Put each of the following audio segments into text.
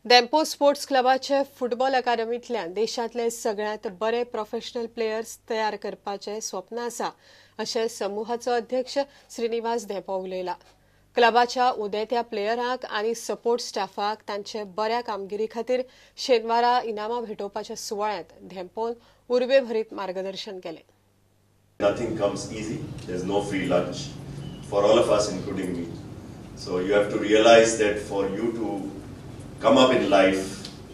Dempo sports क्लबाचे football अकादमींतल्यान देशांतले सगळ्यांत बरे प्रोफेशनल प्लेयर्स तयार करपाचे स्वप्न आसा अशें समूहाचो अध्यक्ष श्रीनिवास धेंपो उलयला. क्लबाच्या उदेत्या प्लेयरांक आनी सपोर्ट स्टाफाक तांचे बऱ्या कामगिरी खातीर शेनवारा इनामां भेटोवपाच्या सुवाळ्यांत धेंपोन उर्बे भरीत मार्गदर्शन केलें. Nothing comes easy. There's no free lunch for all of us, including me. So you have to realize that for you to come up in life,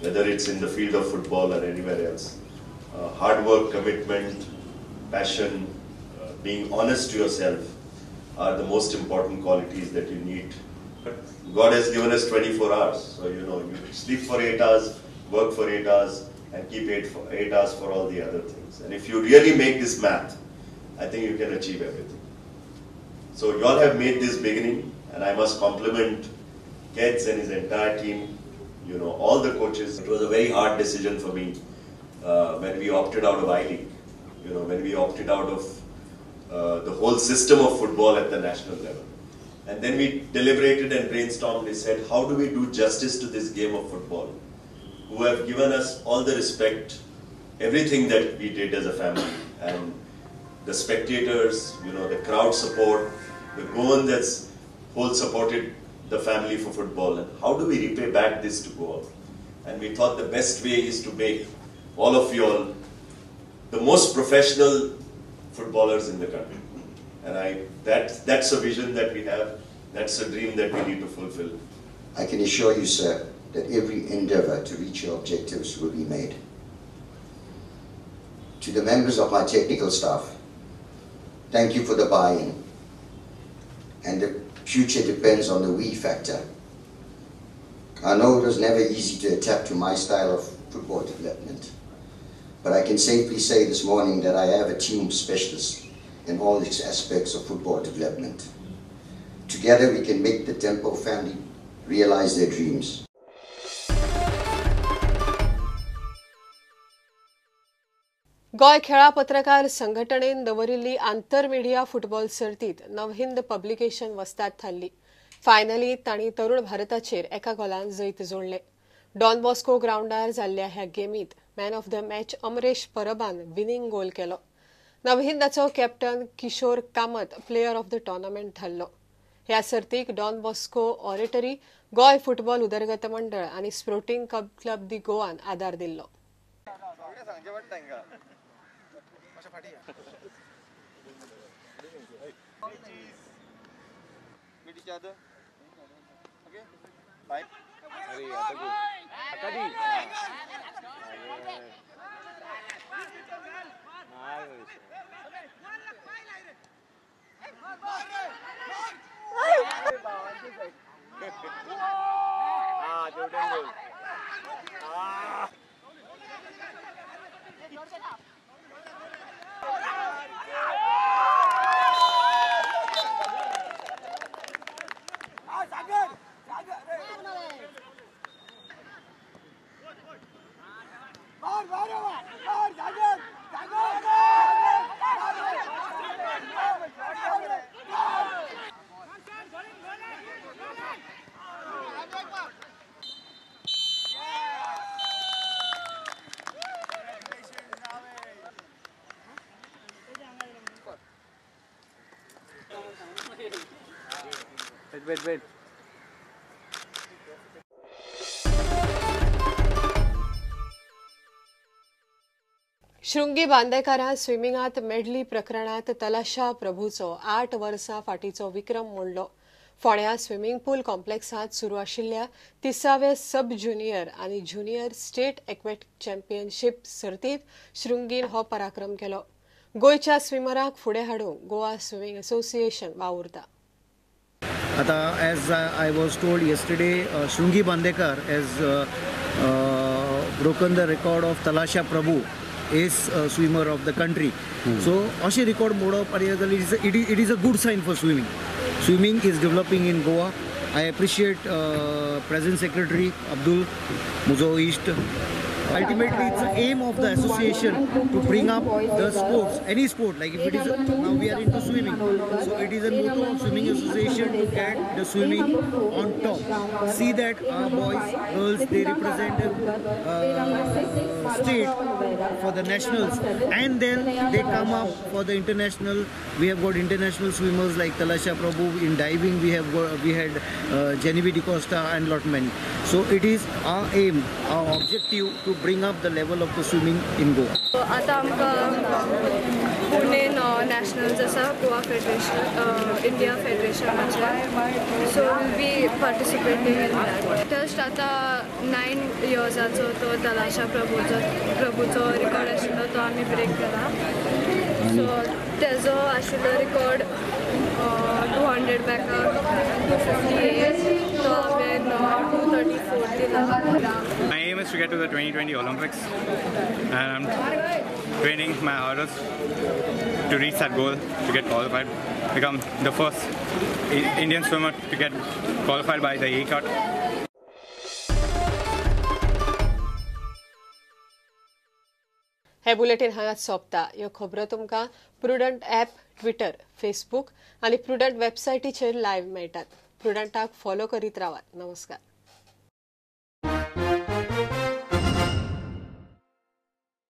whether it's in the field of football or anywhere else, hard work, commitment, passion, being honest to yourself are the most important qualities that you need. But God has given us 24 hours. So, you sleep for 8 hours, work for 8 hours, and keep 8 hours for all the other things. And if you really make this math, I think you can achieve everything. So you all have made this beginning, and I must compliment Keds and his entire team, all the coaches. It was a very hard decision for me when we opted out of I-League, when we opted out of the whole system of football at the national level. And then we deliberated and brainstormed. We said, how do we do justice to this game of football, who have given us all the respect, everything that we did as a family, and the spectators, the crowd support, the Goan that's whole supported the family for football, and how do we repay back this to Goa? And we thought the best way is to make all of you all the most professional footballers in the country. And that's a vision that we have, that's a dream that we need to fulfill. I can assure you, sir, that every endeavor to reach your objectives will be made. To the members of my technical staff, thank you for the buy-in, and the future depends on the we factor. I know it was never easy to adapt to my style of football development, but I can safely say this morning that I have a team of specialists in all these aspects of football development. Together we can make the Tempo family realize their dreams. गोय खेळा पत्रकार संघटनेन दवरिल्ली आंतर media football सर्तीत Navhind publication वस्ताद थारली. फायनलीत तांणी तरुण भारताचेर एका गोलान जैत जोडले. डॉन बॉस्को ग्राउंडार जाल्ल्या ह्या गेमीत man of the match Amresh परबान विनिंग गोल केलो. नवहिंदाचो captain Kishore Kamat player of the tournament थारलो. ह्या सर्तीक डॉन बॉस्को ऑरेटरी, गोय फुटबॉल उदरगत मंडळ आनी स्पोर्टिंग क्लब दी गोवान आदार दिल्लो. Wait. शृंगी बांदेकारां स्विमिंगात मेडली प्रकरणात तलाशा प्रभूचो 8 वर्सां फाटीचो विक्रम मोडलो. फोंड्या स्विमींग पूल कॉम्प्लेक्सात सुरू आशिल्ल्या 30वे सब ज्युनियर आनी ज्युनियर स्टेट एक्वेटिक चॅम्पियनशीप सर्तीत शृंगीन हो पराक्रम केलो. गोयच्या स्विमरांक फुडें हाडूंक गोवा स्विमींग असोसिएशन वावुरता. As I was told yesterday, Shrungi Bandekar has broken the record of Talasha Prabhu, ace swimmer of the country. So, ashe record modop it is a good sign for swimming. Swimming is developing in Goa. I appreciate President Secretary Abdul Muzo East ultimately it's the aim of the association to bring up the sports, any sport, like if it is now we are into swimming, so it is a motto of swimming association to get the swimming on top. See that our boys, girls, they represent state for the nationals, and then they come up for the international. We have got international swimmers like Talasha Prabhu. In diving we had Genevieve D'Costa and lot many. So it is our aim, our objective to bring up the level of the swimming in Goa. आता आमकां Pune nationals आसा Goa federation India फेडरेशनाचे so we participating in that just आतां 9 इयर्साचो तो तलाशा प्रभूचो record आशिल्लो तो आमी ब्रेक केला सो तेजो आशिल्लो रिकॉर्ड 200 बॅका 258 तो हांवें 234 दिला. My aim is to get to the 2020 Olympics, and I'm training my hardest to reach that goal, to get qualified, become the first Indian swimmer to get qualified by the A-cut. हे bulletin हांगाच सोंपता. ह्यो खबरो तुमकां Prudent app, Twitter, Facebook आनी प्रुडंट वेबसायटीचेर live मेळटात. प्रुडंटाक फॉलो करीत रावात. नमस्कार.